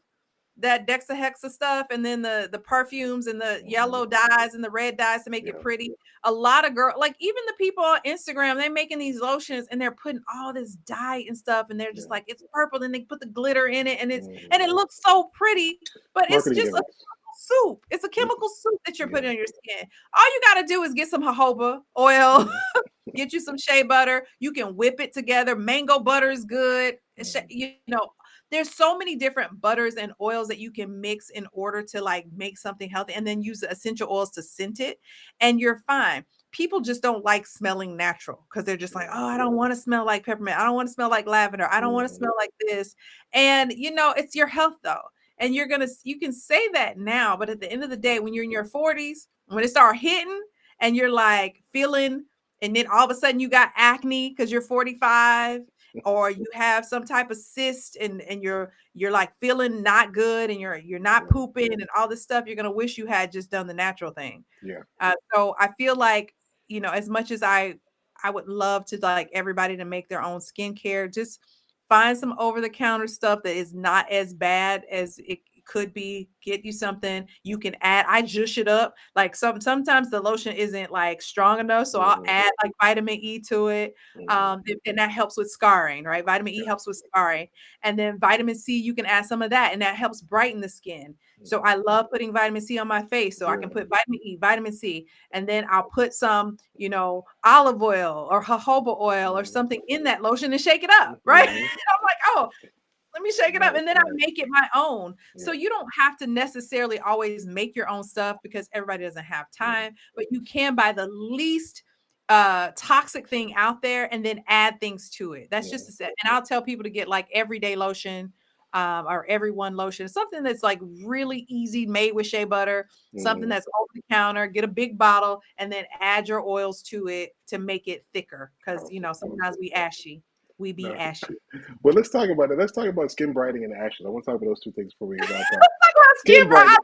that Dexa stuff, and then the perfumes and the Mm-hmm. yellow dyes and the red dyes to make it Yeah. pretty. A lot of girl, like even the people on Instagram, they're making these lotions and they're putting all this dye and stuff, and they're just Yeah. like it's purple, and they put the glitter in it, Mm-hmm. and it looks so pretty, but it's Marketing just a gimmicks. chemical soup. It's a Yep. chemical soup that you're Yeah. putting on your skin. All you got to do is get some jojoba oil. Mm-hmm. Get you some shea butter. You can whip it together. Mango butter is good. Mm-hmm. You know, there's so many different butters and oils that you can mix in order to like make something healthy and then use the essential oils to scent it and you're fine. People just don't like smelling natural because they're just like, Yeah. oh, I don't want to smell like peppermint. I don't want to smell like lavender. I don't want to Mm-hmm. smell like this. And you know, it's your health though. And you can say that now, but at the end of the day, when you're in your 40s, when it start hitting and you're like feeling, and then all of a sudden you got acne because you're 45, or you have some type of cyst and you're like feeling not good and you're not Yeah. pooping and all this stuff, you're gonna wish you had just done the natural thing. Yeah. So I feel like, you know, as much as I would love to like everybody to make their own skincare, just find some over the counter stuff that is not as bad as it could be. Get you something you can add. I juice it up. Like sometimes the lotion isn't like strong enough, so I'll Mm-hmm. add like vitamin E to it. Mm-hmm. And that helps with scarring, right? Vitamin E Yeah. helps with scarring. And then vitamin C, you can add some of that, and that helps brighten the skin. So Mm-hmm. I love putting vitamin C on my face. So I can Yeah. put vitamin E, vitamin C, and then I'll put some, you know, olive oil or jojoba oil or Mm-hmm. something in that lotion and shake it up, right? Mm-hmm. I'm like, oh, let me shake it up. Right. And then I Right. make it my own. So Yeah. you don't have to necessarily always make your own stuff because everybody doesn't have Yeah. time, but you can buy the least toxic thing out there and then add things to it. That's Yeah. just a set. And I'll tell people to get like everyday lotion, or everyone lotion, something that's like really easy, made with shea butter, something Mm-hmm. that's over the counter. Get a big bottle and then add your oils to it to make it thicker. Because you know, Awesome. sometimes we be No. ashy. Well, let's talk about it. Let's talk about skin brightening and ashes. I want to talk about those two things before we wrap up. Talk about skin Skin bright. I brightening.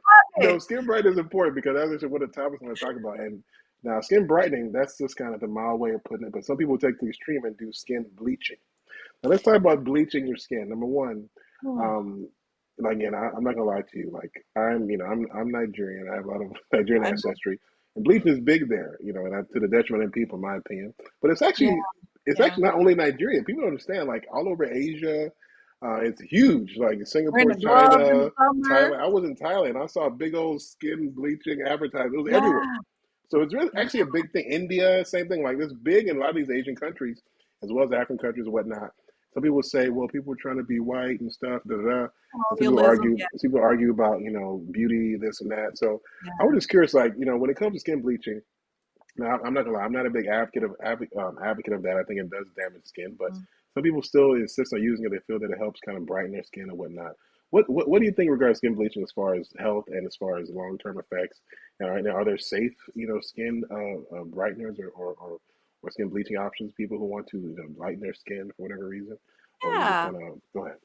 love No, it. skin brightening is important because that's actually one of the topics I'm going to talk about. And now, skin brightening, that's just kind of the mild way of putting it. But some people take the extreme and do skin bleaching. Now, let's talk about bleaching your skin. Number one, Oh, um, like, again, I'm not gonna lie to you. Like, I'm Nigerian. I have a lot of Nigerian I know. ancestry, and bleaching is big there. You know, and to the detriment of people, in my opinion. But Yeah, it's yeah. actually not only Nigeria. People don't understand. Like all over Asia, it's huge. Like Wearing Singapore, the gloves in the China, summer. Thailand. I was in Thailand. I saw big old skin bleaching advertising. It was everywhere. Yeah, So it's really yeah. actually a big thing. India, same thing. Like this big in a lot of these Asian countries, as well as African countries and whatnot. Some people say, well, people are trying to be white and stuff, da da da. And Colonialism. Yeah, some people argue about, beauty, this and that. So I was yeah. just curious, like, when it comes to skin bleaching, now I'm not gonna lie, I'm not a big advocate of that. I think it does damage skin, but Mm. some people still insist on using it. They feel that it helps kind of brighten their skin and whatnot. What do you think regards skin bleaching as far as health and as far as long term effects? Now, are there safe, skin brighteners or skin bleaching options? People who want to lighten their skin for whatever reason, or are you just Yeah. gonna go ahead?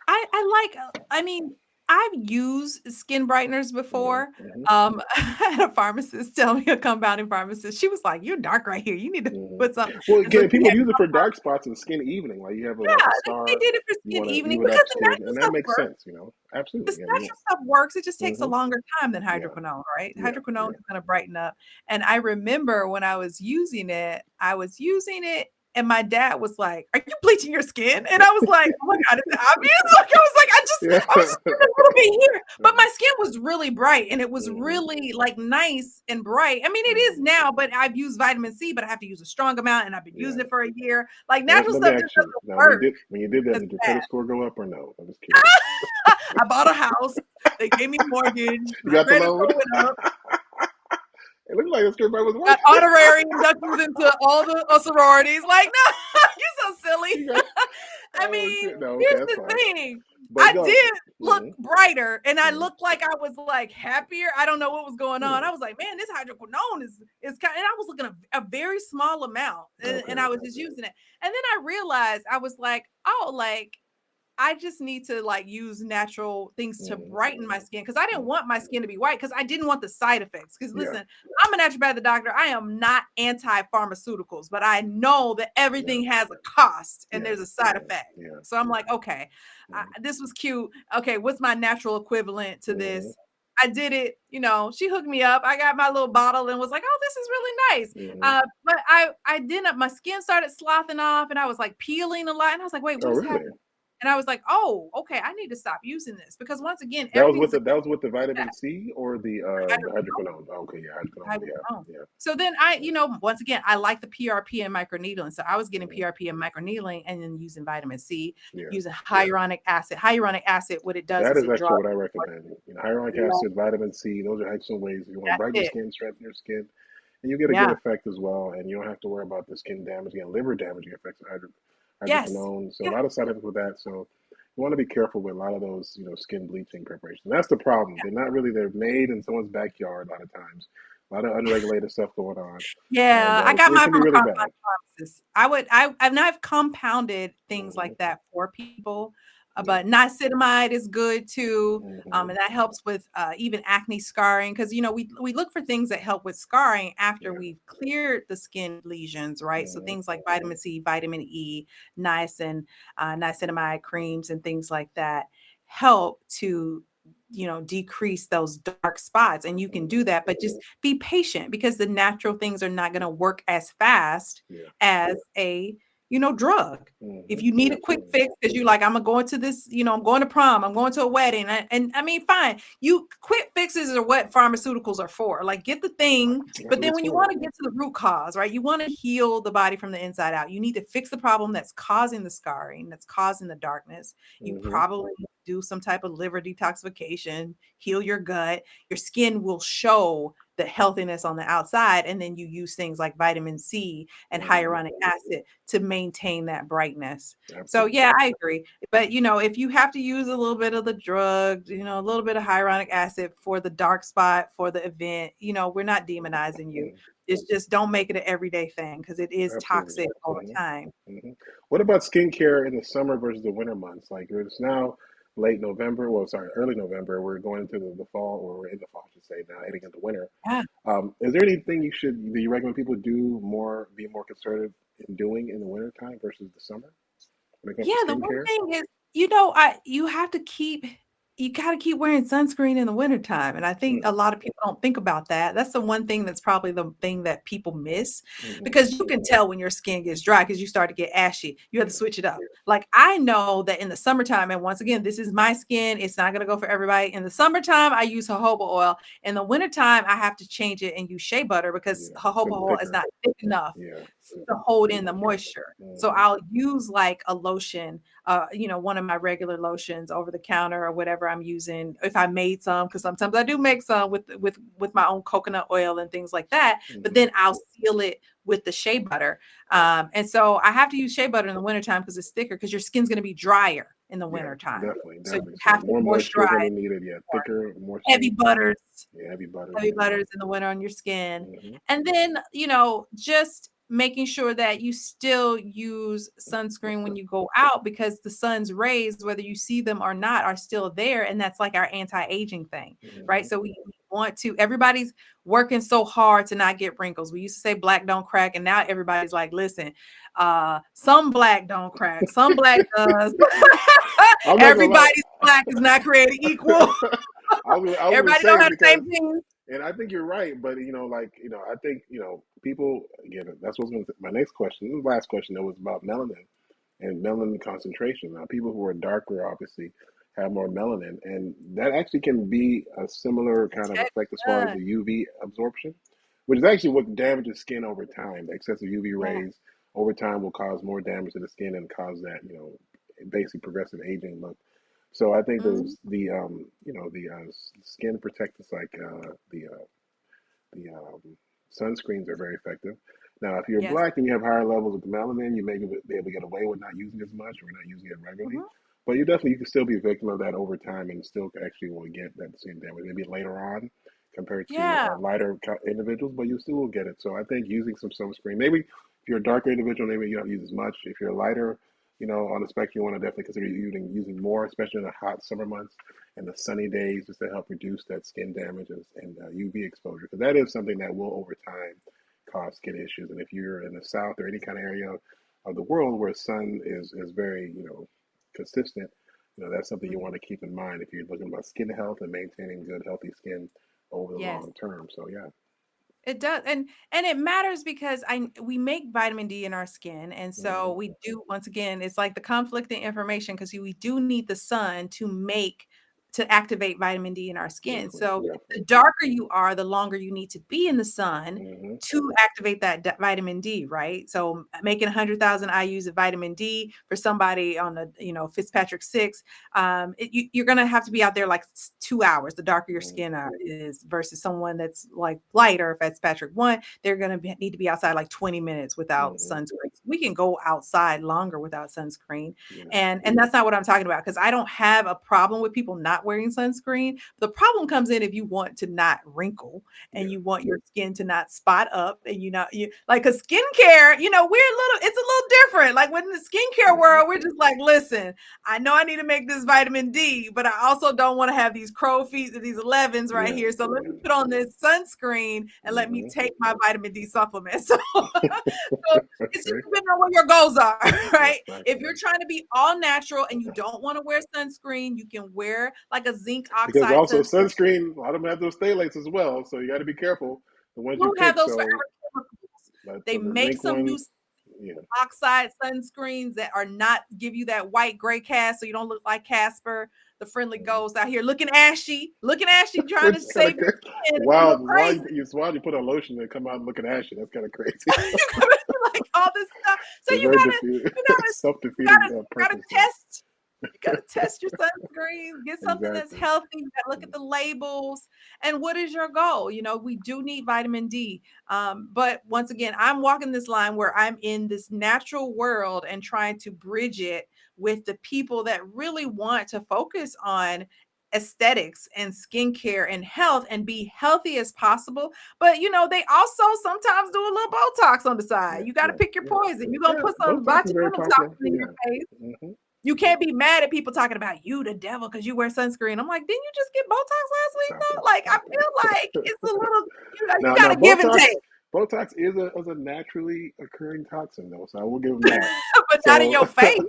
I like. I mean, I've used skin brighteners before. Mm-hmm. I had a pharmacist tell me, a compounding pharmacist. She was like, "You're dark right here. You need to Mm-hmm. put some." Well, And so again, she people had, use it for dark spots and skin evening. Like you have like yeah, a they star, did it for you skin want to evening even because up the skin, natural and that stuff makes works. sense. Absolutely. This Yeah, you natural want. stuff works. It just takes a Mm-hmm. longer time than Yeah, hydroquinone, right? yeah, Hydroquinone yeah. is going to brighten up. And I remember when I was using it, and my dad was like, "Are you bleaching your skin?" And I was like, "Oh my God, is it obvious?" Like I was like, Yeah. I was just doing a little bit here, but my skin was really bright, and it was Mm-hmm. really like nice and bright. I mean, it is Mm-hmm. now, but I've used vitamin C, but I have to use a strong amount, and I've been Yeah. using it for a year. Like Now, natural let me stuff just ask you. doesn't Now, work when you did that, as did your credit fast. score go up or no? I'm just curious. I bought a house. They gave me a mortgage. You My got the credit loan. score went up. It looked like the script was Got working. honorary inductions into all the sororities. Like, no, you're so silly. You got. I Oh mean, shit! No, okay, here's that's the fine. thing. But I no. did look Mm-hmm. brighter, and I Mm-hmm. looked like I was like happier. I don't know what was going on. Hmm. I was like, man, this hydroquinone is kind. And I was looking at a very small amount, and Okay. I was just using it. And then I realized I was like, oh, like I just need to like use natural things to Mm-hmm. brighten my skin because I didn't want my skin to be white because I didn't want the side effects. Because Yeah. listen, I'm a naturopathic doctor. I am not anti-pharmaceuticals, but I know that Yeah. everything has a cost and Yeah. there's a side effect. Yeah. So I'm like, okay, Mm-hmm. this was cute. Okay, what's my natural equivalent to Mm-hmm. this? I did it, she hooked me up. I got my little bottle and was like, oh, this is really nice. Mm-hmm. But I didn't, my skin started sloughing off and I was like peeling a lot. And I was like, wait, Oh, what is really? happening? And I was like, "Oh, okay, I need to stop using this because once again, That was everything's with a the vitamin C or the hydroquinone, hydroquinone. Okay, yeah, hydroquinone. hydroquinone. Yeah, So then once again, I like the PRP and microneedling. So I was getting yeah, PRP and microneedling and then using vitamin C, yeah. using hyaluronic acid. Hyaluronic acid, what it does That is is it actually draws what I recommend. Hyaluronic blood. acid, vitamin C. Those are excellent ways if you want to That's brighten your it. skin, strengthen your skin, and you get a good Yeah. effect as well. And you don't have to worry about the skin damage and liver damaging effects of Yes. hydroquinone. So a Yeah. lot of side effects with that. So you want to be careful with a lot of those, skin bleaching preparations. That's the problem. They're made in someone's backyard a lot of times. A lot of unregulated stuff going on, and Yeah, I got it mine can be from a really compounding bad. pharmacist. And I've compounded things Hmm. like that for people, Yeah. but niacinamide is good too, Hmm. and that helps with even acne scarring because we look for things that help with scarring after Yeah. we've cleared the skin lesions, right? So Hmm. things like vitamin C, vitamin E, niacinamide creams, and things like that help to decrease those dark spots, and you can do Hmm. that, but just be patient because the natural things are not going to work as fast Yeah. as a drug. If Hmm. you need a quick Absolutely. fix because you're like, I'm going to this, I'm going to prom, I'm going to a wedding, and I mean, fine, you quick fixes are what pharmaceuticals are for. Like, get the thing, That's but what then it's when you for. want to get to the root cause, right, you want to heal the body from the inside out. You need to fix the problem that's causing the scarring, that's causing the darkness. You Hmm. probably do some type of liver detoxification, heal your gut, your skin will show the healthiness on the outside. And then you use things like vitamin C and Hmm. hyaluronic acid to maintain that brightness. So Absolutely. yeah, I agree. But if you have to use a little bit of the drug, a little bit of hyaluronic acid for the dark spot, for the event, we're not demonizing you. Mm. It's just don't make it an everyday thing because it is Absolutely. toxic over Hmm. time. Hmm. What about skincare in the summer versus the winter months? Like it's now late November. Well, sorry, early November. We're going into the fall, or we're in the fall, I should say, now heading into winter. Yeah. Is there anything that you recommend people be more conservative in doing in the winter time versus the summer when it comes Yeah, to the one skincare? thing is, you gotta keep wearing sunscreen in the wintertime, and I think Mm. a lot of people don't think about that. That's the one thing that's probably the thing that people miss, Hmm. because you can tell when your skin gets dry because you start to get ashy. You have to Yeah. switch it up. Like, I know that in the summertime, and once again, this is my skin, it's not gonna go for everybody. In the summertime, I use jojoba oil. In the wintertime, I have to change it and use shea butter because Yeah. It's a jojoba little oil is thicker. not thick enough Yeah. to hold in the moisture. So Hmm. I'll use like a lotion, one of my regular lotions over the counter or whatever I'm using. If I made some, because sometimes I do make some with my own coconut oil and things like that. But Hmm. then I'll seal it with the shea butter. And so I have to use shea butter in the wintertime because it's thicker because your skin's going to be drier in the Yeah. wintertime. Definitely. So you Definitely. So have to more moisture is going to moisturize be needed. Yeah. more. Thicker moisture. Heavy butters, Yeah. Heavy butters. heavy Yeah. butters in the winter on your skin. Hmm. And then, just making sure that you still use sunscreen when you go out, because the sun's rays, whether you see them or not, are still there. And that's like our anti-aging thing, right? Mm-hmm. So we want to, everybody's working so hard to not get wrinkles. We used to say black don't crack, and now everybody's like, listen, some black don't crack, some black does. I'm not gonna lie. Everybody's black is not created equal. I was gonna Everybody say don't it have the because, same genes. and I think you're right, but I think people again. That's what's my next question. This is the last question that was about melanin and melanin concentration. Now, people who are darker obviously have more melanin, and that actually can be a similar kind of Check effect as far as done. the UV absorption, which is actually what damages skin over time. Excessive UV Yeah. rays over time will cause more damage to the skin and cause that basically progressive aging look. So I think Mhm. the skin protectants like the sunscreens are very effective. Now, if you're Yes. black and you have higher levels of melanin, you may be able to get away with not using as much or not using it regularly. Mhm. But you can still be a victim of that over time and still actually will get that same damage, maybe later on compared to Yeah. lighter individuals, but you still will get it. So I think using some sunscreen, maybe if you're a darker individual, maybe you don't use as much. If you're lighter, on the spectrum, you want to definitely consider using more, especially in the hot summer months and the sunny days, just to help reduce that skin damage and UV exposure, because that is something that will over time cause skin issues. And if you're in the south or any kind of area of the world where sun is very consistent, that's something you want to keep in mind if you're looking about skin health and maintaining good healthy skin over the Yes. long term. So yeah. It does, and it matters because we make vitamin D in our skin, and so Hmm. we do. Once again, it's like the conflicting information, because we do need the sun to activate vitamin D in our skin. Definitely, So the definitely. darker you are, the longer you need to be in the sun Hmm. to activate that vitamin D, right? So making 100,000 IUs of vitamin D for somebody on the Fitzpatrick 6, you're going to have to be out there like 2 hours. The darker your Hmm. skin is versus someone that's like lighter. If it's Patrick 1, they're going to need to be outside like 20 minutes without Hmm. sunscreen. We can go outside longer without sunscreen. Yeah. And that's not what I'm talking about, because I don't have a problem with people not wearing sunscreen. The problem comes in if you want to not wrinkle and Yeah. you want your skin to not spot up, and you like, cuz skincare, it's a little different. Like, when the skincare Hmm. world, we're just like, listen, I know I need to make this vitamin D, but I also don't want to have these crow feet and these 11s right Yeah. here. So let Yeah. me put on this sunscreen and let me Hmm. take my vitamin D supplement. So it's just Okay. depending on what your goals are, right? That's facts. If you're trying to be all natural and you don't want to wear sunscreen, you can wear like a zinc Because oxide also sunscreen. sunscreen, a lot of them have those phthalates as well, so you got to be careful the ones you You have pick. those So, forever chemicals. They so the make zinc some new ones, yeah. oxide sunscreens that are not give you that white gray cast, so you don't look like Casper, the friendly Mhm. ghost out here looking ashy, trying Which to is kind of save your skin, and you wild. look It's crazy. wild you put on lotion and come out looking ashy. That's kind of crazy. You gotta do, like, all this stuff. So It's you very gotta, you gotta, self you defeating gotta, you gotta purpose there. test. You gotta test your sunscreens. Get something that's Exactly. healthy. You gotta look at the labels. And what is your goal? We do need vitamin D. But once again, I'm walking this line where I'm in this natural world and trying to bridge it with the people that really want to focus on aesthetics and skincare and health and be healthy as possible. But they also sometimes do a little Botox on the Yeah. side. You got to Yeah. pick your Yeah. poison. You're gonna Yeah. put some Botox is very botulinum popular. toxin in your Yeah. face. Hmm. You can't be mad at people talking about you, the devil, because you wear sunscreen. I'm like, didn't you just get Botox last week Stop it. though? Like, I Stop feel like it. it's a little, you Now, got to give and Botox, take, Botox is a naturally occurring toxin, though, so I will give them that. but not in So, your face.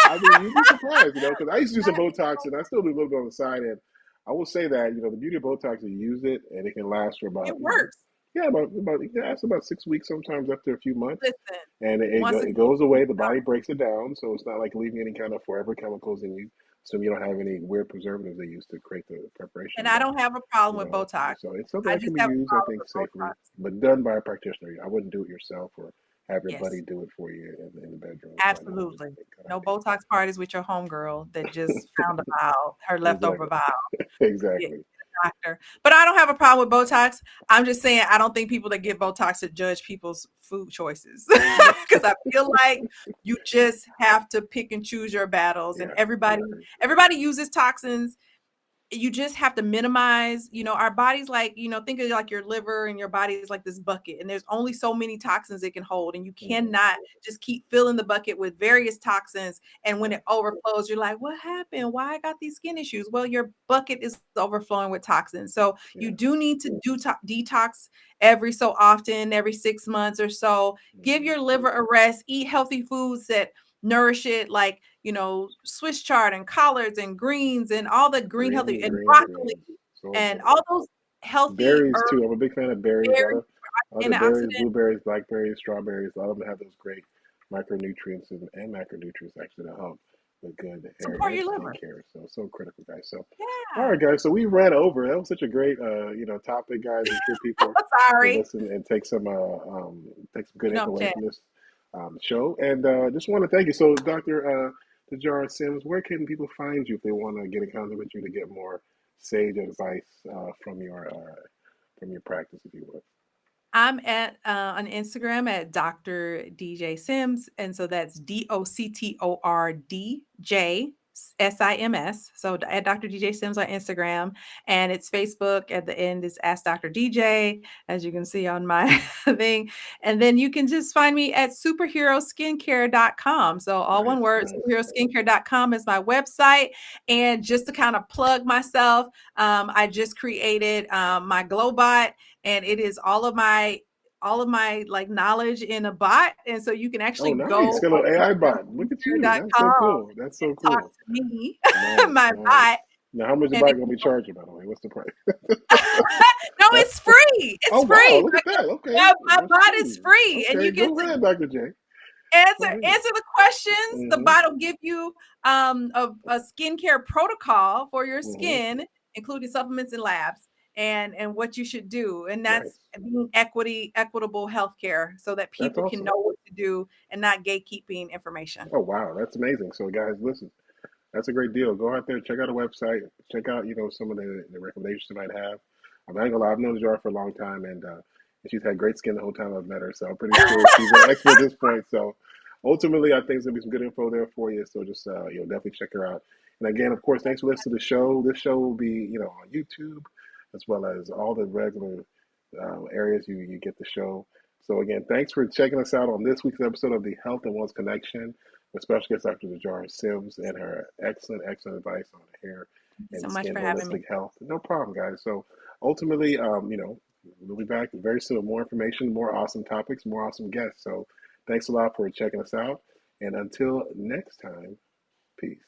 I mean, you'd be surprised, because I used to do some Botox, and I still do a little bit on the side. And I will say that, the beauty of Botox is you use it, and it can last for It about, works. yeah, about yeah, it's about 6 weeks, sometimes after a few months, Listen, and once it again, goes away. The body breaks it down, so it's not like leaving any kind of forever chemicals in you. So you don't have any weird preservatives they use to create the and preparation, I but don't have a problem you with know, Botox. so it's something I that can just be have a used, I problem think, with safely, Botox. but done by a practitioner. I wouldn't do it yourself or have your buddy Yes, do it for you in the bedroom. So I know it's absolutely. a good No idea. Botox parties with your homegirl that just found a vial, her leftover Exactly. vial. Get Exactly. a doctor. But I don't have a problem with Botox. I'm just saying I don't think people that get Botox should judge people's food choices, Yeah. because I feel like you just have to pick and choose your battles. And Yeah. I everybody agree. everybody uses toxins you just have to minimize, our body's like, think of like your liver, and your body is like this bucket, and there's only so many toxins it can hold, and you cannot just keep filling the bucket with various toxins. And when it overflows, you're like, what happened? Why I got these skin issues? Well, your bucket is overflowing with toxins. So you do need to do detox every so often, every 6 months or so. Give your liver a rest, eat healthy foods that nourish it, like Swiss chard and collards and greens and all the green healthy, and broccoli So and important. all those healthy Berries herbs, too. I'm a big fan of berries. A lot berries, of other berries, antioxidants. blueberries, blackberries, strawberries. A lot of them have those great micronutrients and macronutrients actually to help with good hair Support and your skin liver. care. So critical, guys. So, all Yeah. right, guys. So we ran over. That was such a great topic, guys. I'm sure people will Sorry. listen and take some good info away Okay. from this show. And just want to thank you. So, Dr. Dejarra Sims, where can people find you if they want to get in contact with you to get more sage advice from your practice, if you would? I'm at on Instagram at Dr. DJ Sims, and so that's DoctorDJSims. So at Dr. DJ Sims on Instagram, and it's Facebook. At the end is Ask Dr. DJ, as you can see on my thing. And then you can just find me at superheroskincare.com. So all one word, Nice. superheroskincare.com is my website. And just to kind of plug myself, I just created my Glowbot, and it is all of my like knowledge in a bot, and so you can Oh, actually nice. go Got a on little AI bot. Look at you. That's so superheroskincare.com cool. That's so and talk cool. to me, Nice, my nice. bot. Now, how much the And bot gonna be charging, by the way? What's the price? no, it's free. Oh, It's wow. free. Look at that. Okay. My That's bot is free. free, and Okay. you get Go to ahead, Dr. J. Go answer ahead. the questions. The Mm-hmm. bot will give you a skincare protocol for your Mm-hmm. skin, including supplements and labs, and what you should do. And that's Nice. being equitable healthcare, so that That's people can awesome. know what to do and not gatekeeping information. Oh, wow. That's amazing. So, guys, listen. That's a great deal. Go out there, check out the website, check out some of the recommendations you might have. I'm not gonna lie, I've known Jar for a long time, and she's had great skin the whole time I've met her. So I'm pretty sure she's an expert at this point. So ultimately, I think there's gonna be some good info there for you. So just definitely check her out. And again, of course, thanks for listening to the show. This show will be on YouTube as well as all the regular areas you get the show. So again, thanks for checking us out on this week's episode of the Health and Wellness Connection with special guest Dr. Dejarra Sims and her excellent advice on hair Thank you so and much skin for having me. holistic health. No problem, guys. So ultimately, we'll be back very soon with more information, more awesome topics, more awesome guests. So thanks a lot for checking us out. And until next time, peace.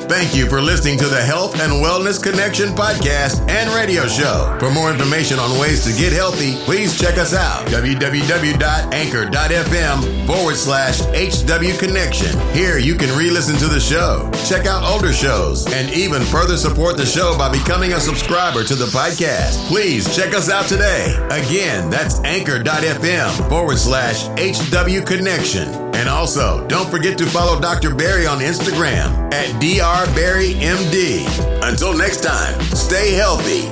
Thank you for listening to the Health and Wellness Connection podcast and radio show. For more information on ways to get healthy, please check us out. www.anchor.fm/HW Connection. Here you can re-listen to the show, check out older shows, and even further support the show by becoming a subscriber to the podcast. Please check us out today. Again, that's anchor.fm/HW Connection. And also, don't forget to follow Dr. Barry on Instagram at DrBarryMD. Until next time, stay healthy.